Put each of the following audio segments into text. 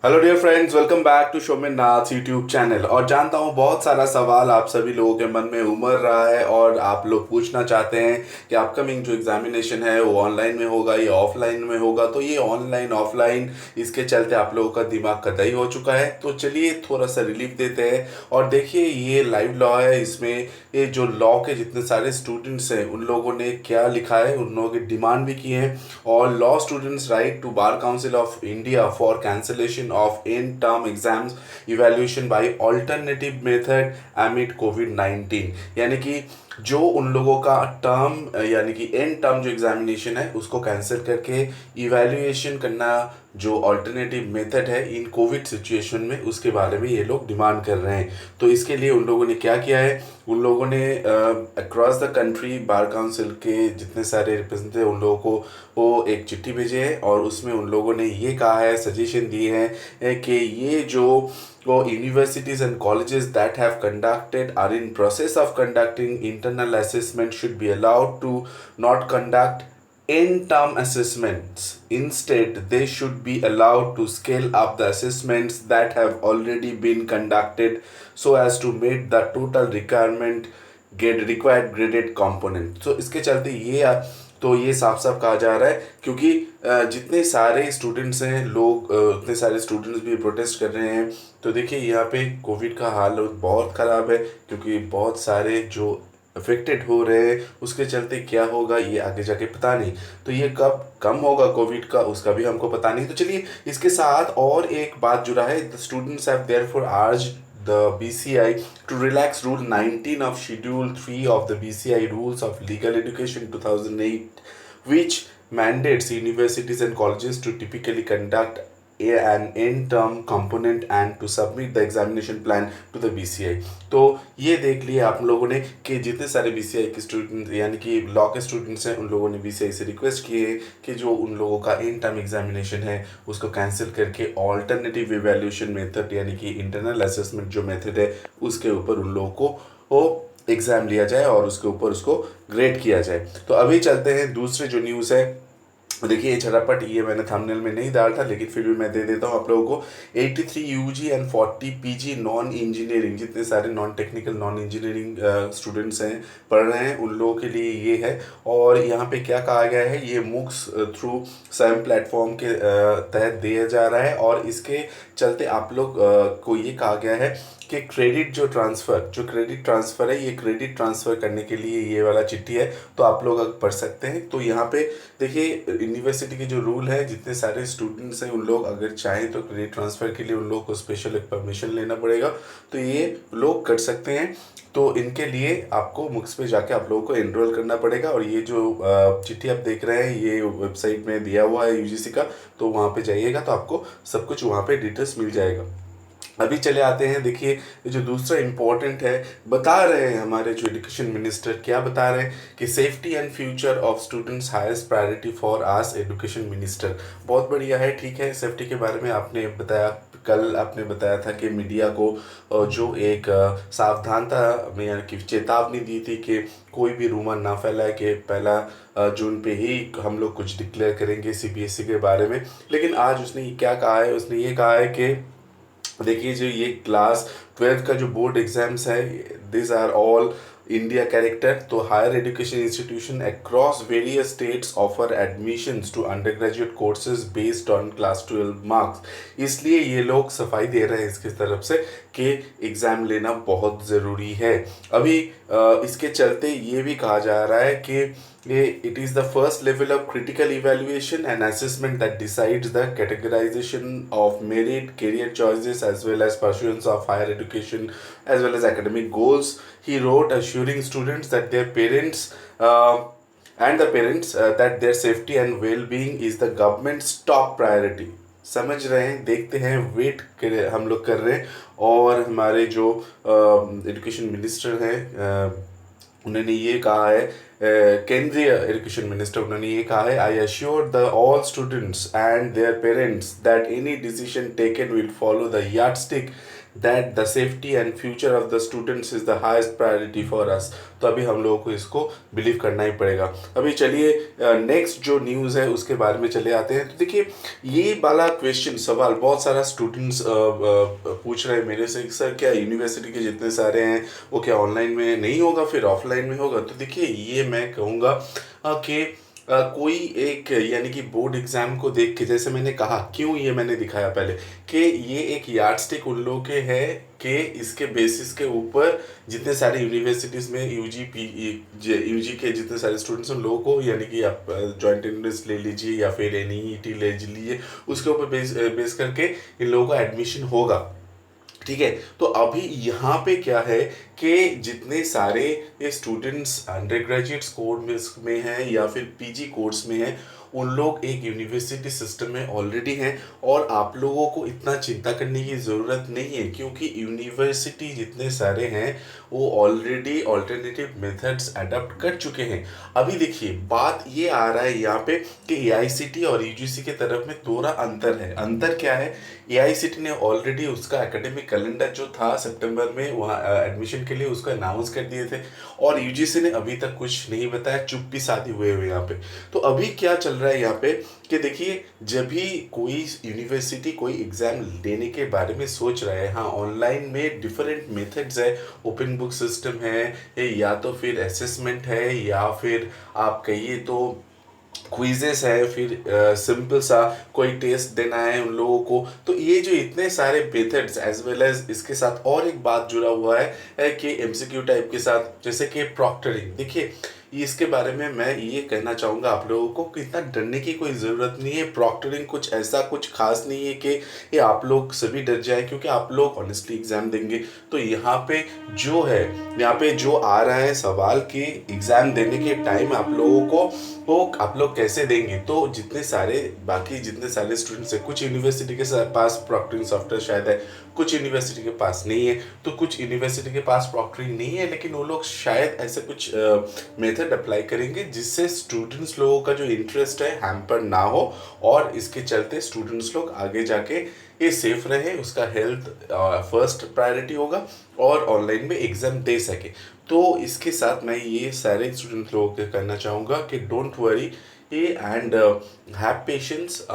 Hello dear friends, welcome back to Shomen Nath YouTube channel. और जानता हूँ बहुत सारा सवाल आप सभी लोगों के मन में उमड़ रहा है और आप लोग पूछना चाहते हैं कि अपकमिंग जो एग्जामिनेशन है वो ऑनलाइन में होगा या ऑफलाइन में होगा। तो ये ऑनलाइन ऑफलाइन इसके चलते आप लोगों का दिमाग कतई हो चुका है। तो चलिए थोड़ा सा रिलीफ देते हैं। और देखिए ये लाइव लॉ है, इसमें ये जो लॉ के जितने सारे स्टूडेंट्स हैं उन लोगों ने क्या लिखा है, उन लोगों की डिमांड भी की है। और law students write to Bar Council of India for cancellation of in-term exams evaluation by alternative method amid COVID-19। यानी कि जो उन लोगों का टर्म यानी कि एंड टर्म जो एग्जामिनेशन है उसको कैंसिल करके इवैल्यूएशन करना जो अल्टरनेटिव मेथड है इन कोविड सिचुएशन में, उसके बारे में ये लोग डिमांड कर रहे हैं। तो इसके लिए उन लोगों ने क्या किया है, उन लोगों ने across the country bar council के जितने सारे रिप्रेजेंटेटिव उन लोगों को वो एक चिट्ठी भेजे है और उसमें उन लोगों ने ये कहा है, सजेशन दिए हैं कि ये जो universities and colleges that have conducted are in process of conducting internal assessment should be allowed to not conduct end-term assessments. Instead, they should be allowed to scale up the assessments that have already been conducted so as to meet the total requirement get required graded component। तो इसके चलते ये साफ साफ कहा जा रहा है, क्योंकि जितने सारे स्टूडेंट्स हैं लोग उतने सारे स्टूडेंट्स भी प्रोटेस्ट कर रहे हैं। तो देखिए यहाँ पे कोविड का हाल बहुत ख़राब है, क्योंकि बहुत सारे जो अफेक्टेड हो रहे हैं उसके चलते क्या होगा ये आगे जाके पता नहीं। तो ये कब कम होगा कोविड का उसका भी हमको पता नहीं। तो चलिए इसके साथ और एक बात जुड़ा है, the students have therefore urge the BCI to relax Rule 19 of Schedule 3 of the BCI Rules of Legal Education 2008, which mandates universities and colleges to typically conduct an end-term component and to submit the examination plan to the BCI। तो ये देख लिए आप लोगों ने कि जितने सारे BCI के स्टूडेंट यानी कि लॉ के स्टूडेंट्स हैं उन लोगों ने BCI से रिक्वेस्ट की है कि जो उन लोगों का एंड टर्म एग्जामिनेशन है उसको कैंसिल करके ऑल्टरनेटिव इवैल्यूएशन मेथड यानी कि इंटरनल असेसमेंट जो मेथड है उसके ऊपर उन लोगों को वो एग्ज़ाम लिया जाए और उसके ऊपर उसको ग्रेड किया जाए। तो अभी चलते हैं दूसरे जो न्यूज़ है। देखिए ये झटापट ये मैंने थंबनेल में नहीं डाला था, लेकिन फिर भी मैं दे देता हूँ आप लोगों को। 83 UG and 40 PG non engineering, जितने सारे non technical non engineering students हैं पढ़ रहे हैं उन लोगों के लिए ये है। और यहाँ पे क्या कहा गया है, ये मूक्स थ्रू स्वयं प्लेटफॉर्म के तहत दिया जा रहा है और इसके चलते आप लोग को ये कहा गया है कि क्रेडिट ट्रांसफ़र है, ये क्रेडिट ट्रांसफ़र करने के लिए ये वाला चिट्ठी है। तो आप लोग अगर पढ़ सकते हैं। तो यहाँ पे देखिए यूनिवर्सिटी के जो रूल है, जितने सारे स्टूडेंट्स हैं उन लोग अगर चाहें तो क्रेडिट ट्रांसफ़र के लिए उन लोग को स्पेशल एक परमिशन लेना पड़ेगा, तो ये लोग कर सकते हैं। तो इनके लिए आपको मुक्स पे जाके आप लोगों को एनरोल करना पड़ेगा। और ये जो चिट्ठी आप देख रहे हैं ये वेबसाइट में दिया हुआ है यूजीसी का, तो वहाँ पे जाइएगा तो आपको सब कुछ वहाँ पे डिटेल्स मिल जाएगा। अभी चले आते हैं, देखिए जो दूसरा इम्पोर्टेंट है, बता रहे हैं हमारे जो एजुकेशन मिनिस्टर क्या बता रहे हैं कि safety and future of students highest priority for us education minister. बहुत बढ़िया है, ठीक है। सेफ्टी के बारे में आपने बताया, कल आपने बताया था कि मीडिया को जो एक सावधानता में यानी कि चेतावनी दी थी कि कोई भी रूमर ना फैलाए कि 1 जून पे ही हम लोग कुछ डिक्लेयर करेंगे सीबीएसई के बारे में। लेकिन आज उसने क्या कहा है, उसने ये कहा है कि देखिए जो ये क्लास 12th का जो बोर्ड एग्जाम्स है, this are all India character. तो higher education institution across various states offer admissions to under graduate courses based on class 12 marks. इसलिए ये लोग सफाई दे रहे हैं इसकी तरफ से कि एग्ज़ाम लेना बहुत ज़रूरी है। अभी इसके चलते ये भी कहा जा रहा है कि it is the first level of critical evaluation and assessment that decides the categorization of merit, career choices as well as pursuance of higher education as well as academic goals, he wrote, assuring students that their parents that their safety and well-being is the government's top priority। समझ रहे हैं, देखते हैं, wait कर हम लोग कर रहे हैं। और हमारे जो एजुकेशन मिनिस्टर हैं उन्होंने ये कहा है, केंद्रीय एजुकेशन मिनिस्टर उन्होंने ये कहा है, I assure the all students and their parents that any decision taken will follow the yardstick that the safety and future of the students is the highest priority for us. तो अभी हम लोगों को इसको बिलीव करना ही पड़ेगा। अभी चलिए नेक्स्ट जो न्यूज़ है उसके बारे में चले आते हैं। तो देखिए, ये वाला क्वेश्चन सवाल बहुत सारा स्टूडेंट्स पूछ रहे हैं मेरे से, सर क्या यूनिवर्सिटी के जितने सारे हैं वो क्या ऑनलाइन में नहीं होगा, फिर ऑफलाइन में होगा? तो देखिए, ये मैं कहूँगा कि कोई एक यानी कि बोर्ड एग्जाम को देख के, जैसे मैंने कहा, क्यों ये मैंने दिखाया पहले कि ये एक यार्डस्टिक उन लोगों के है कि इसके बेसिस के ऊपर जितने सारे यूनिवर्सिटीज़ में यूजी के जितने सारे स्टूडेंट्स उन लोगों को, यानी कि आप जॉइंट एंट्रेंस ले लीजिए या फिर एनईईटी ले लीजिए, उसके ऊपर बेस करके इन लोगों का एडमिशन होगा। ठीक है, तो अभी यहाँ पे क्या है कि जितने सारे स्टूडेंट्स अंडर ग्रेजुएट्स कोर्स में हैं या फिर पीजी कोर्स में हैं, उन लोग एक यूनिवर्सिटी सिस्टम में ऑलरेडी हैं और आप लोगों को इतना चिंता करने की ज़रूरत नहीं है, क्योंकि यूनिवर्सिटी जितने सारे हैं वो ऑलरेडी ऑल्टरनेटिव मेथड्स अडॉप्ट कर चुके हैं। अभी देखिए, बात ये आ रहा है यहाँ पे कि एआईसीटी और यूजीसी के तरफ में थोड़ा अंतर है। अंतर क्या है? एआईसीटी ने ऑलरेडी उसका एकेडमिक कैलेंडर जो था सितंबर में वहाँ एडमिशन के लिए उसको अनाउंस कर दिए थे, और यूजीसी ने अभी तक कुछ नहीं बताया, चुप्पी साधी हुए हुए यहाँ पे। तो अभी क्या चल रहा है यहाँ पे कि देखिए, जब भी कोई यूनिवर्सिटी कोई एग्ज़ाम लेने के बारे में सोच रहा है, हाँ ऑनलाइन में डिफरेंट मेथड्स है, ओपन बुक सिस्टम है, या तो फिर असेसमेंट है, या फिर आप कहिए तो क्विजेस है, फिर सिंपल सा कोई टेस्ट देना है उन लोगों को। तो ये जो इतने सारे मेथड्स एज वेल एज इसके साथ और एक बात जुड़ा हुआ है कि एमसीक्यू टाइप के साथ, जैसे कि प्रॉक्टरिंग। देखिए, इसके बारे में मैं ये कहना चाहूँगा आप लोगों को कि इतना डरने की कोई ज़रूरत नहीं है। प्रॉक्टरिंग कुछ ऐसा कुछ खास नहीं है कि ये आप लोग सभी डर जाए, क्योंकि आप लोग ऑनेस्टली एग्ज़ाम देंगे। तो यहाँ पे जो है, यहाँ पे जो आ रहा है सवाल कि एग्ज़ाम देने के टाइम आप लोगों को वो आप लोग कैसे देंगे। तो जितने सारे बाकी जितने सारे स्टूडेंट्स हैं, कुछ यूनिवर्सिटी के पास प्रॉक्टरिंग सॉफ्टवेयर शायद है, कुछ यूनिवर्सिटी के पास नहीं है, तो कुछ यूनिवर्सिटी के पास प्रॉक्टरिंग नहीं है, लेकिन वो लोग शायद ऐसे कुछ मेथड अप्लाई करेंगे जिससे स्टूडेंट्स लोगों का जो इंटरेस्ट है हैम्पर ना हो, और इसके चलते स्टूडेंट्स लोग आगे जाके ये सेफ रहे, उसका हेल्थ फर्स्ट प्रायोरिटी होगा और ऑनलाइन में एग्ज़ाम दे सके। तो इसके साथ मैं ये सारे स्टूडेंट लोगों को कहना चाहूँगा कि don't worry and have patience.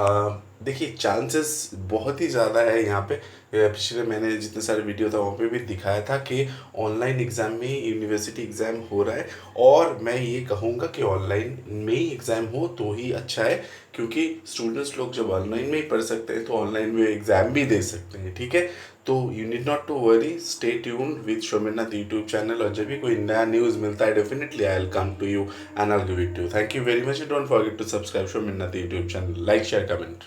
देखिए, चांसेस बहुत ही ज़्यादा है यहाँ पे। पिछले मैंने जितने सारे वीडियो था वहाँ पे भी दिखाया था कि ऑनलाइन एग्ज़ाम में ही यूनिवर्सिटी एग्ज़ाम हो रहा है, और मैं ये कहूँगा कि ऑनलाइन में ही एग्ज़ाम हो तो ही अच्छा है, क्योंकि स्टूडेंट्स लोग जब ऑनलाइन में ही पढ़ सकते हैं तो ऑनलाइन में एग्ज़ाम भी दे सकते हैं। ठीक है, तो you need not to worry, stay tuned with Somnath YouTube channel, और जब भी कोई नया न्यूज़ मिलता है definitely I will come to you and I will give it to you. Thank you very much, don't forget to subscribe Somnath YouTube channel, like share comment.